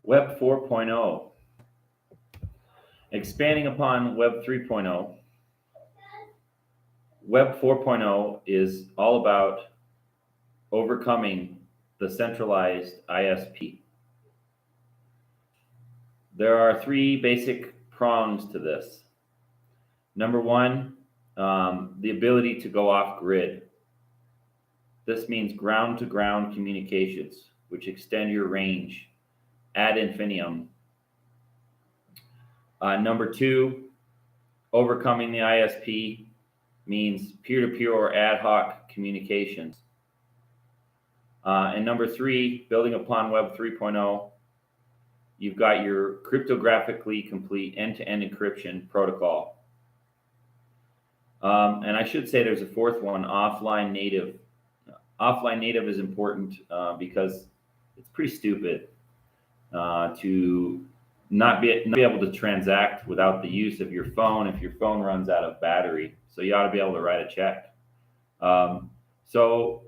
Web 4.0. Expanding upon Web 3.0, Web 4.0 is all about overcoming the centralized ISP. There are three basic prongs to this. Number one, the ability to go off grid. This means ground-to-ground communications, which extend your range ad infinitum. Number two, overcoming the ISP means peer-to-peer or ad hoc communications. And number three, building upon Web 3.0, you've got your cryptographically complete end-to-end encryption protocol. And I should say there's a fourth one, offline native. Offline native is important because it's pretty stupid to not be able to transact without the use of your phone if your phone runs out of battery. So you ought to be able to write a check. So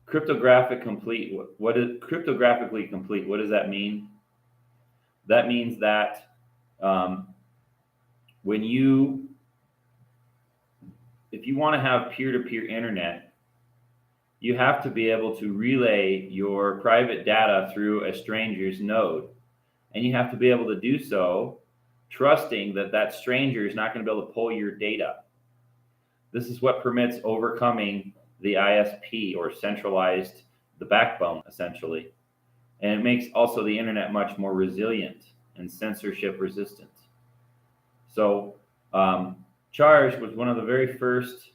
cryptographically complete. What is cryptographically complete? What does that mean? That means that if you want to have peer-to-peer internet, you have to be able to relay your private data through a stranger's node. And you have to be able to do so trusting that that stranger is not going to be able to pull your data. This is what permits overcoming the ISP, or centralized, the backbone, essentially. And it makes also the internet much more resilient and censorship resistant. So Charge was one of the very first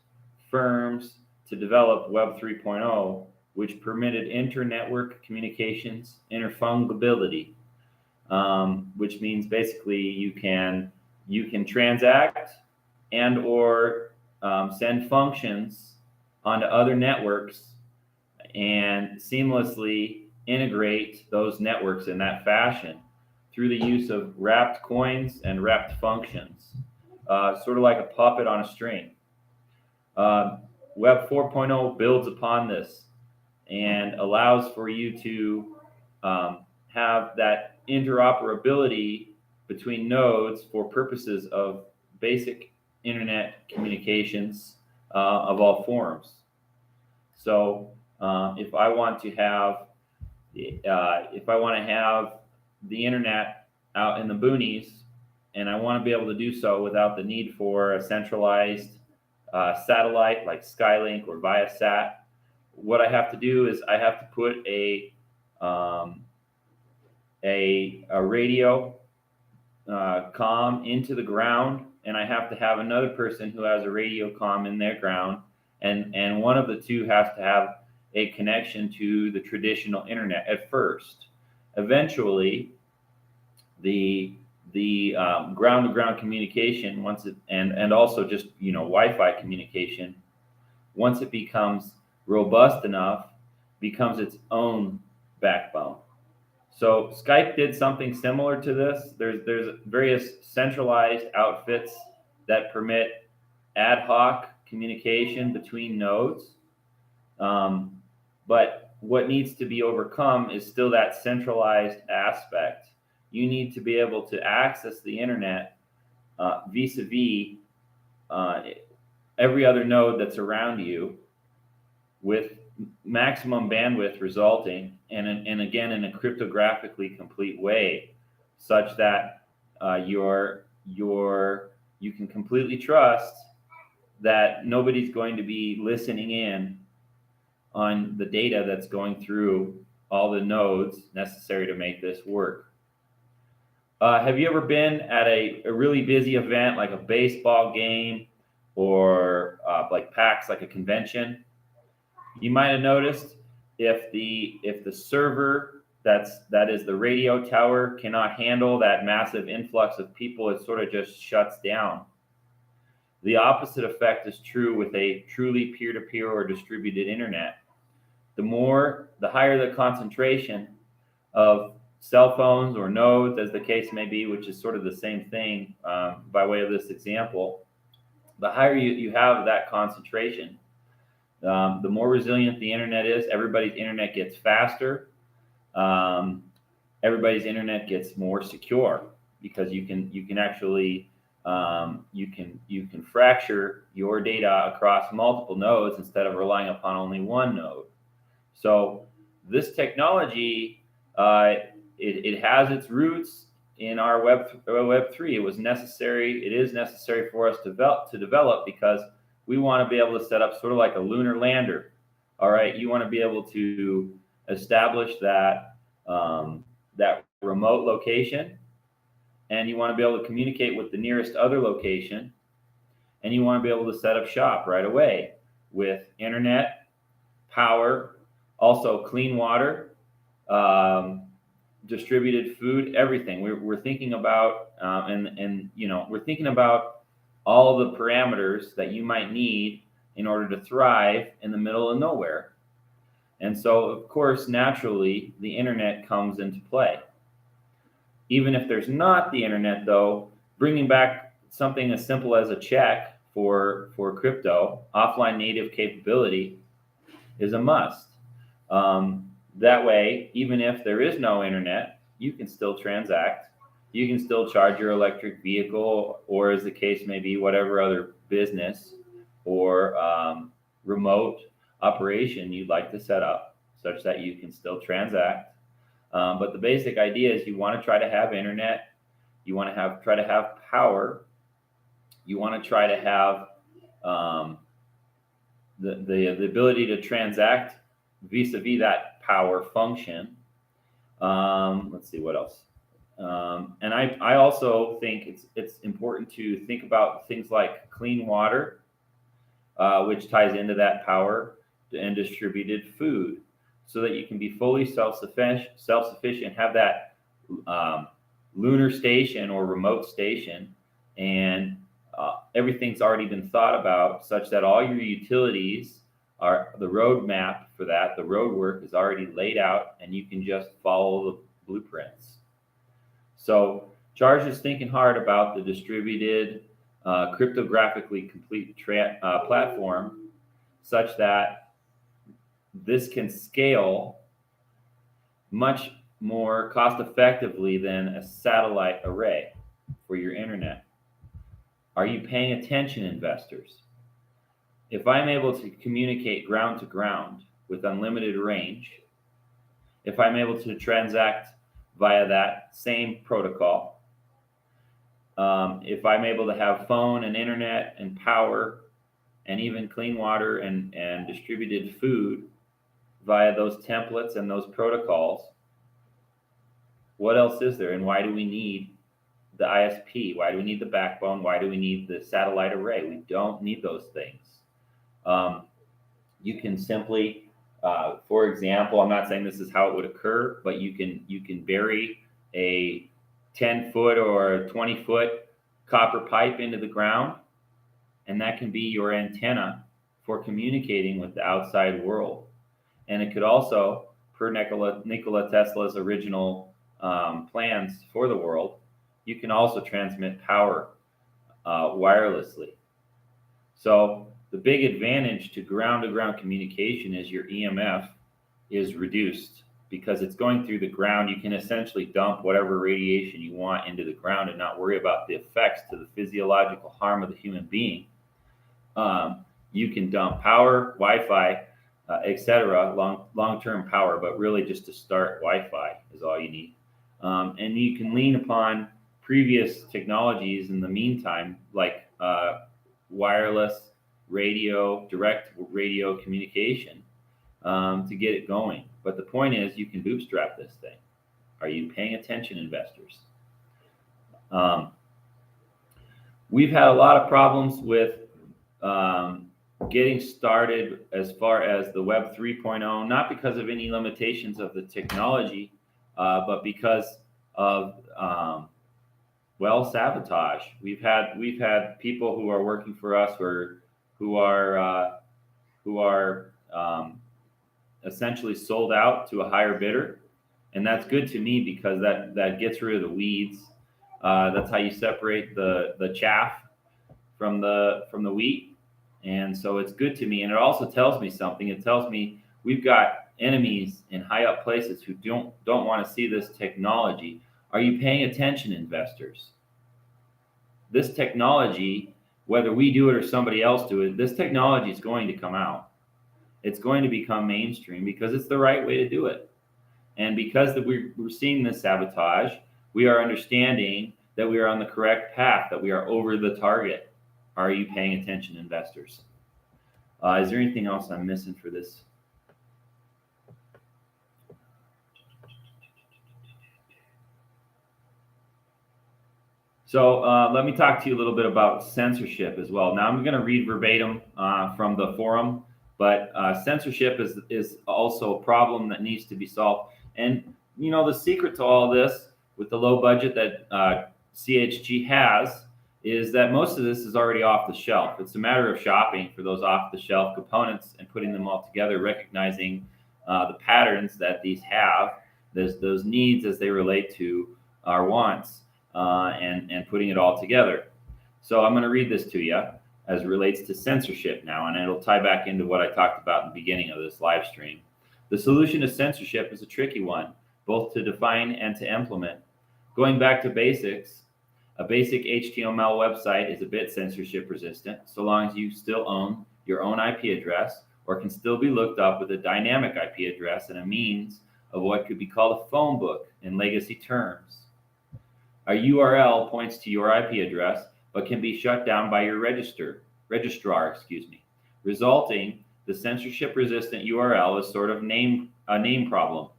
firms to develop Web 3.0, which permitted inter-network communications interfungibility, which means basically you can transact and or send functions onto other networks and seamlessly integrate those networks in that fashion through the use of wrapped coins and wrapped functions, sort of like a puppet on a string. Web 4.0 builds upon this and allows for you to have that interoperability between nodes for purposes of basic internet communications of all forms. So if I want to have the internet out in the boonies, and I want to be able to do so without the need for a centralized satellite like Skylink or Viasat, what I have to do is I have to put a radio comm into the ground, and I have to have another person who has a radio comm in their ground, and one of the two has to have a connection to the traditional internet at first. Eventually, the ground-to-ground communication, once it and also just Wi-Fi communication, once it becomes robust enough, becomes its own backbone. So Skype did something similar to this. There's various centralized outfits that permit ad hoc communication between nodes, but what needs to be overcome is still that centralized aspect. You need to be able to access the internet vis-a-vis every other node that's around you with maximum bandwidth resulting, and again in a cryptographically complete way, such that you can completely trust that nobody's going to be listening in on the data that's going through all the nodes necessary to make this work. Have you ever been at a really busy event like a baseball game or like PAX, like a convention? You might have noticed if the server that is the radio tower cannot handle that massive influx of people, it sort of just shuts down. The opposite effect is true with a truly peer-to-peer or distributed internet. The higher the concentration of cell phones or nodes, as the case may be, which is sort of the same thing by way of this example, the higher you have that concentration, the more resilient the internet is. Everybody's internet gets faster. everybody's internet gets more secure, because you can actually you can fracture your data across multiple nodes instead of relying upon only one node. So this technology, it has its roots in our Web3. It was necessary. It is necessary for us to develop because we want to be able to set up sort of like a lunar lander. All right, you want to be able to establish that that remote location, and you want to be able to communicate with the nearest other location, and you want to be able to set up shop right away with internet, power, also clean water, distributed food, everything. We're thinking about and we're thinking about all the parameters that you might need in order to thrive in the middle of nowhere. And so, of course, naturally, the internet comes into play. Even if there's not the internet, though, bringing back something as simple as a check for crypto, offline native capability, is a must. That way, even if there is no internet, you can still transact. You can still charge your electric vehicle, or as the case may be, whatever other business or remote operation you'd like to set up, such that you can still transact. But the basic idea is you want to try to have internet, you want to try to have power, you want to try to have the ability to transact vis-a-vis that power function. Let's see what else. And I also think it's important to think about things like clean water, which ties into that power, and distributed food, so that you can be fully self-sufficient, have that lunar station or remote station, and everything's already been thought about such that all your utilities are, the roadmap for that, the road work is already laid out, and you can just follow the blueprints. So Charge is thinking hard about the distributed, cryptographically complete platform, such that this can scale much more cost effectively than a satellite array for your internet. Are you paying attention, investors? If I'm able to communicate ground to ground with unlimited range, if I'm able to transact via that same protocol, if I'm able to have phone and internet and power and even clean water and distributed food via those templates and those protocols, what else is there? And why do we need the ISP? Why do we need the backbone? Why do we need the satellite array? We don't need those things. You can simply, for example, I'm not saying this is how it would occur, but you can bury a 10-foot or a 20-foot copper pipe into the ground, and that can be your antenna for communicating with the outside world. And it could also, per Nikola Tesla's original plans for the world, you can also transmit power wirelessly. So the big advantage to ground-to-ground communication is your EMF is reduced, because it's going through the ground. You can essentially dump whatever radiation you want into the ground and not worry about the effects to the physiological harm of the human being. You can dump power, Wi-Fi, etc., long-term power, but really just to start Wi-Fi is all you need. And you can lean upon previous technologies in the meantime, like wireless radio, direct radio communication, to get it going. But the point is, you can bootstrap this thing. Are you paying attention, investors? We've had a lot of problems with getting started as far as the Web 3.0, not because of any limitations of the technology, but because of sabotage. We've had people who are working for us who are essentially sold out to a higher bidder, and that's good to me, because that gets rid of the weeds. That's how you separate the chaff from the wheat. And so it's good to me, and it also tells me something. It tells me we've got enemies in high up places who don't want to see this technology. Are you paying attention, investors? This technology, whether we do it or somebody else do it, this technology is going to come out. It's going to become mainstream because it's the right way to do it. And because we're seeing this sabotage, we are understanding that we are on the correct path, that we are over the target. Are you paying attention, investors? Is there anything else I'm missing for this? So let me talk to you a little bit about censorship as well. Now I'm going to read verbatim from the forum, but censorship is also a problem that needs to be solved. And you know, the secret to all this with the low budget that CHG has is that most of this is already off the shelf. It's a matter of shopping for those off the shelf components and putting them all together, recognizing the patterns that these have, those needs as they relate to our wants, and putting it all together. So I'm going to read this to you as it relates to censorship now, and it'll tie back into what I talked about in the beginning of this live stream. The solution to censorship is a tricky one, both to define and to implement. Going back to basics, a basic HTML website is a bit censorship resistant, so long as you still own your own IP address or can still be looked up with a dynamic IP address and a means of what could be called a phone book in legacy terms. A URL points to your IP address, but can be shut down by your registrar, resulting the censorship-resistant URL is sort of a name problem.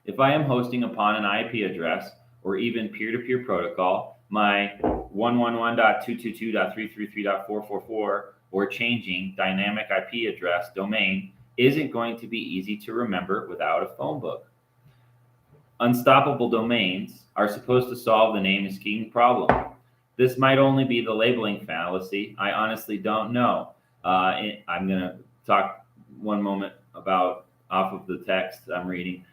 If I am hosting upon an IP address or even peer-to-peer protocol, my 111.222.333.444 or changing dynamic IP address domain isn't going to be easy to remember without a phone book. Unstoppable domains are supposed to solve the name scheme problem. This might only be the labeling fallacy. I honestly don't know. I'm going to talk one moment about off of the text I'm reading.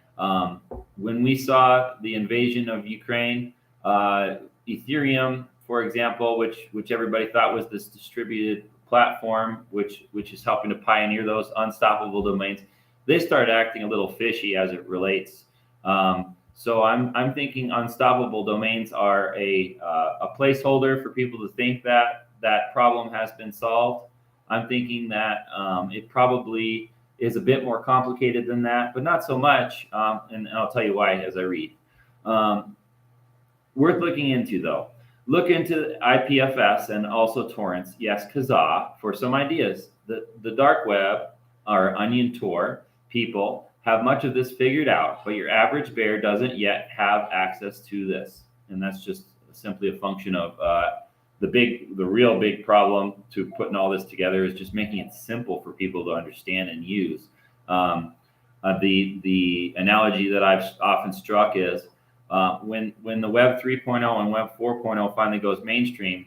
When we saw the invasion of Ukraine, Ethereum, for example, which everybody thought was this distributed platform, which is helping to pioneer those unstoppable domains, they started acting a little fishy as it relates. So I'm thinking unstoppable domains are a placeholder for people to think that that problem has been solved. I'm thinking that it probably is a bit more complicated than that, but not so much. And I'll tell you why as I read. Worth looking into, though. Look into IPFS and also torrents, yes, Kazaa, for some ideas. The dark web, or Onion Tor, people have much of this figured out, but your average bear doesn't yet have access to this. And that's just simply a function of the real big problem to putting all this together is just making it simple for people to understand and use. The analogy that I've often struck is when the Web 3.0 and Web 4.0 finally goes mainstream,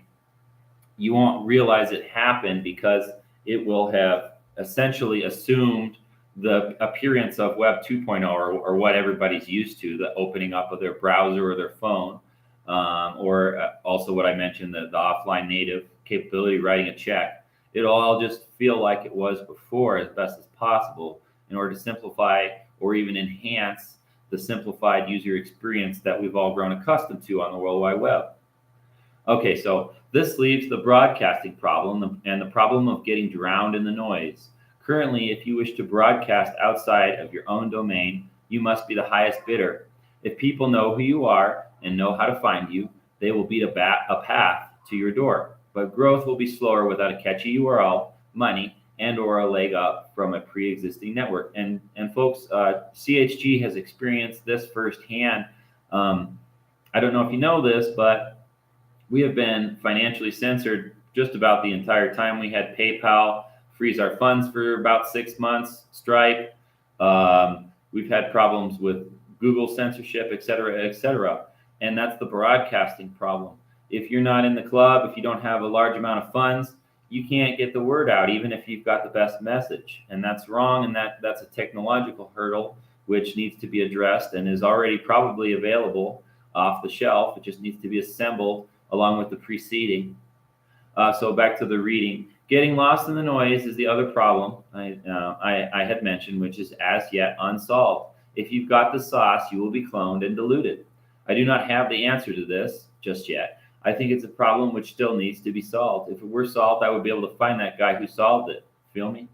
you won't realize it happened because it will have essentially assumed the appearance of Web 2.0 or what everybody's used to, the opening up of their browser or their phone, or also what I mentioned, the offline native capability, writing a check. It'll all just feel like it was before as best as possible in order to simplify or even enhance the simplified user experience that we've all grown accustomed to on the World Wide Web. Okay, so this leaves the broadcasting problem and the problem of getting drowned in the noise. Currently, if you wish to broadcast outside of your own domain, you must be the highest bidder. If people know who you are and know how to find you, they will beat a path to your door. But growth will be slower without a catchy URL, money, and or a leg up from a pre-existing network. And folks, CHG has experienced this firsthand. I don't know if you know this, but we have been financially censored just about the entire time. We had PayPal freeze our funds for about 6 months, Stripe. We've had problems with Google censorship, et cetera, et cetera. And that's the broadcasting problem. If you're not in the club, if you don't have a large amount of funds, you can't get the word out, even if you've got the best message. And that's wrong, and that's a technological hurdle which needs to be addressed and is already probably available off the shelf. It just needs to be assembled along with the preceding. So back to the reading. Getting lost in the noise is the other problem I had mentioned, which is as yet unsolved. If you've got the sauce, you will be cloned and diluted. I do not have the answer to this just yet. I think it's a problem which still needs to be solved. If it were solved, I would be able to find that guy who solved it. Feel me?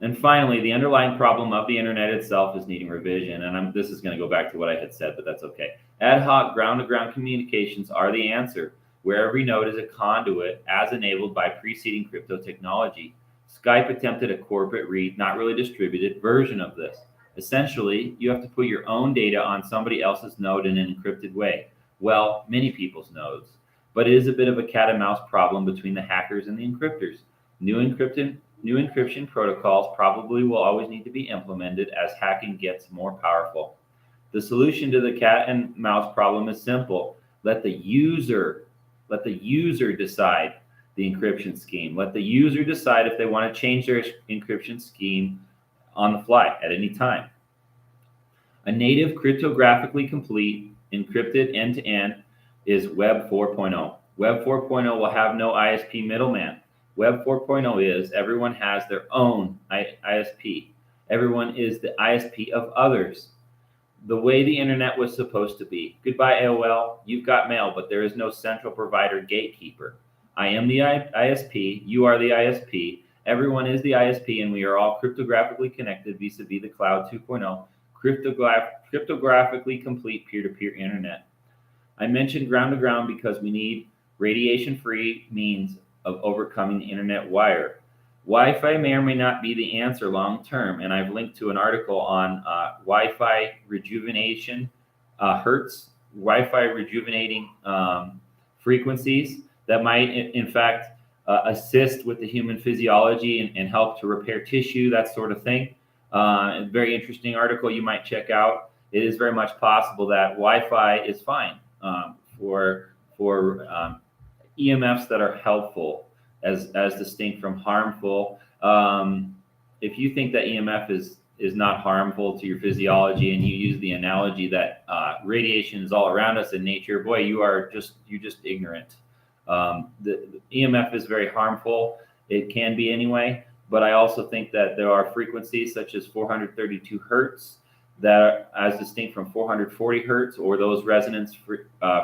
And finally, the underlying problem of the internet itself is needing revision. And this is going to go back to what I had said, but that's okay. Ad hoc ground-to-ground communications are the answer, where every node is a conduit as enabled by preceding crypto technology. Skype attempted a corporate read, not really distributed, version of this. Essentially, you have to put your own data on somebody else's node in an encrypted way. Well, many people's nodes. But it is a bit of a cat and mouse problem between the hackers and the encryptors. New encryption protocols probably will always need to be implemented as hacking gets more powerful. The solution to the cat and mouse problem is simple. Let the user decide the encryption scheme. Let the user decide if they want to change their encryption scheme on the fly at any time. A native cryptographically complete encrypted end-to-end is Web 4.0. Web 4.0 will have no ISP middleman. Web 4.0 is everyone has their own ISP. Everyone is the ISP of others. The way the internet was supposed to be. Goodbye AOL, you've got mail, but there is no central provider gatekeeper. I am the ISP, you are the ISP, everyone is the ISP, and we are all cryptographically connected vis-a-vis the cloud 2.0, cryptographically complete peer-to-peer internet. I mentioned ground-to-ground because we need radiation-free means of overcoming the internet wire. Wi-Fi may or may not be the answer long-term, and I've linked to an article on Wi-Fi rejuvenation, Wi-Fi rejuvenating frequencies that might, in fact, assist with the human physiology and help to repair tissue, that sort of thing. A very interesting article you might check out. It is very much possible that Wi-Fi is fine for EMFs that are helpful as distinct from harmful. If you think that EMF is not harmful to your physiology and you use the analogy that radiation is all around us in nature, boy, you're just ignorant. The EMF is very harmful. It can be anyway, but I also think that there are frequencies such as 432 hertz that are as distinct from 440 hertz or those resonance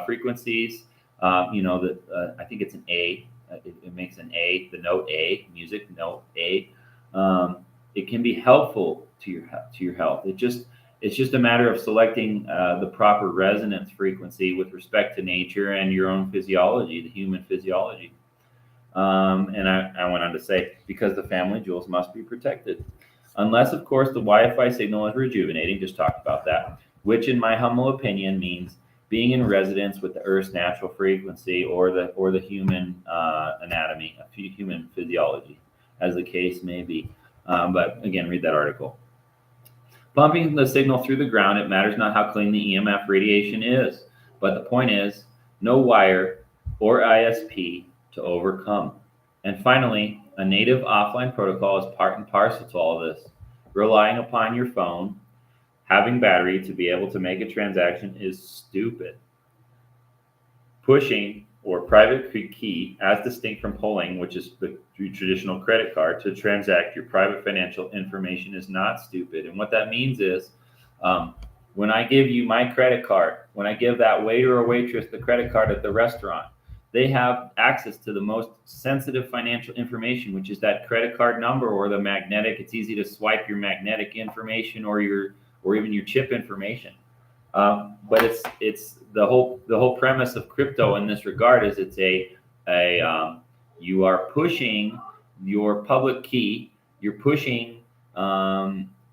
frequencies. I think it's an A. It makes an A, the note A, music note A. It can be helpful to your health. It's just a matter of selecting the proper resonance frequency with respect to nature and your own physiology, the human physiology. And I went on to say, because the family jewels must be protected. Unless, of course, the Wi-Fi signal is rejuvenating, just talked about that, which in my humble opinion means being in resonance with the Earth's natural frequency or the human anatomy, human physiology, as the case may be. But again, read that article. Pumping the signal through the ground, it matters not how clean the EMF radiation is, but the point is, no wire or ISP to overcome. And finally, a native offline protocol is part and parcel to all of this. Relying upon your phone, having battery to be able to make a transaction is stupid. Pushing or private key, as distinct from pulling, which is the traditional credit card, to transact your private financial information is not stupid. And what that means is, when I give you my credit card, when I give that waiter or waitress the credit card at the restaurant, they have access to the most sensitive financial information, which is that credit card number or the magnetic. It's easy to swipe your magnetic information or even your chip information. But it's the whole premise of crypto in this regard is you are pushing your public key. You're pushing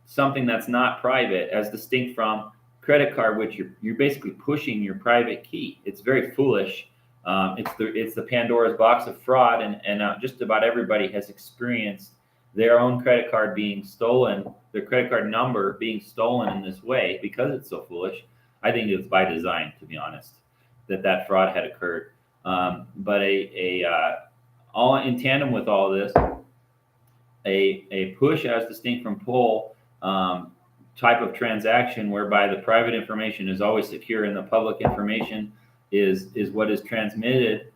something that's not private, as distinct from credit card, which you're basically pushing your private key. It's very foolish. It's the Pandora's box of fraud, and just about everybody has experienced their own credit card being stolen, their credit card number being stolen in this way because it's so foolish. I think it's by design, to be honest, that fraud had occurred. But all in tandem with all this, a push as distinct from pull type of transaction whereby the private information is always secure and the public information is what is transmitted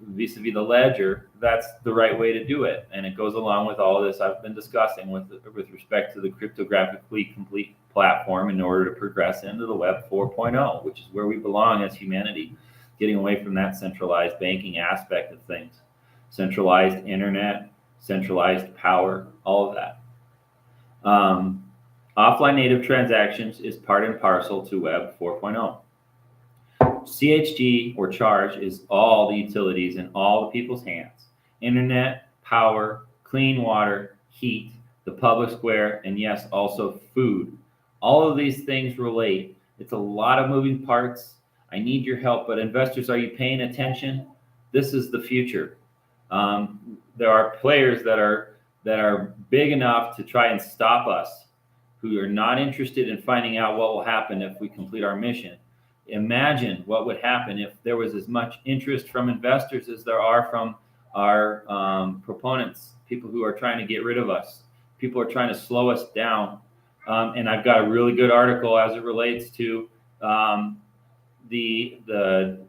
vis-a-vis the ledger, that's the right way to do it. And it goes along with all of this I've been discussing with respect to the cryptographically complete platform in order to progress into the Web 4.0, which is where we belong as humanity, getting away from that centralized banking aspect of things, centralized internet, centralized power, all of that. Offline native transactions is part and parcel to Web 4.0. CHG or charge is all the utilities in all the people's hands. Internet, power, clean water, heat, the public square, and yes, also food. All of these things relate. It's a lot of moving parts. I need your help, but investors, are you paying attention? This is the future. There are players that are big enough to try and stop us, who are not interested in finding out what will happen if we complete our mission. Imagine what would happen if there was as much interest from investors as there are from our proponents, people who are trying to get rid of us, people who are trying to slow us down. And I've got a really good article as it relates to the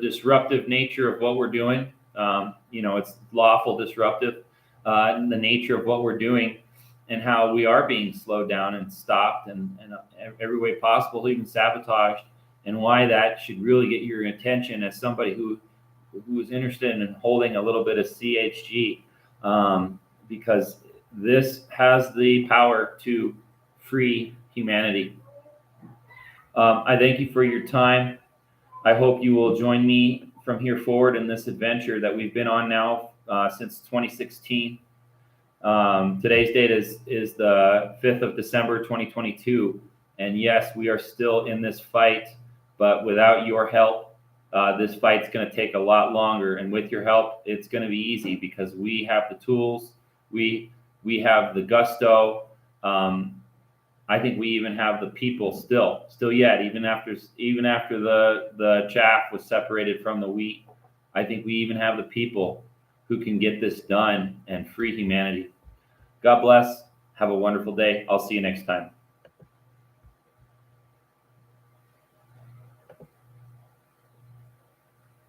disruptive nature of what we're doing. It's lawful disruptive, and the nature of what we're doing, and how we are being slowed down and stopped and every way possible, even sabotaged, and why that should really get your attention as somebody who is interested in holding a little bit of CHG, because this has the power to free humanity. I thank you for your time. I hope you will join me from here forward in this adventure that we've been on now since 2016. Today's date is the 5th of December, 2022. And yes, we are still in this fight, but without your help, this fight's going to take a lot longer. And with your help, it's going to be easy, because we have the tools, we have the gusto. I think we even have the people still yet, even after the chaff was separated from the wheat. I think we even have the people who can get this done and free humanity. God bless. Have a wonderful day. I'll see you next time.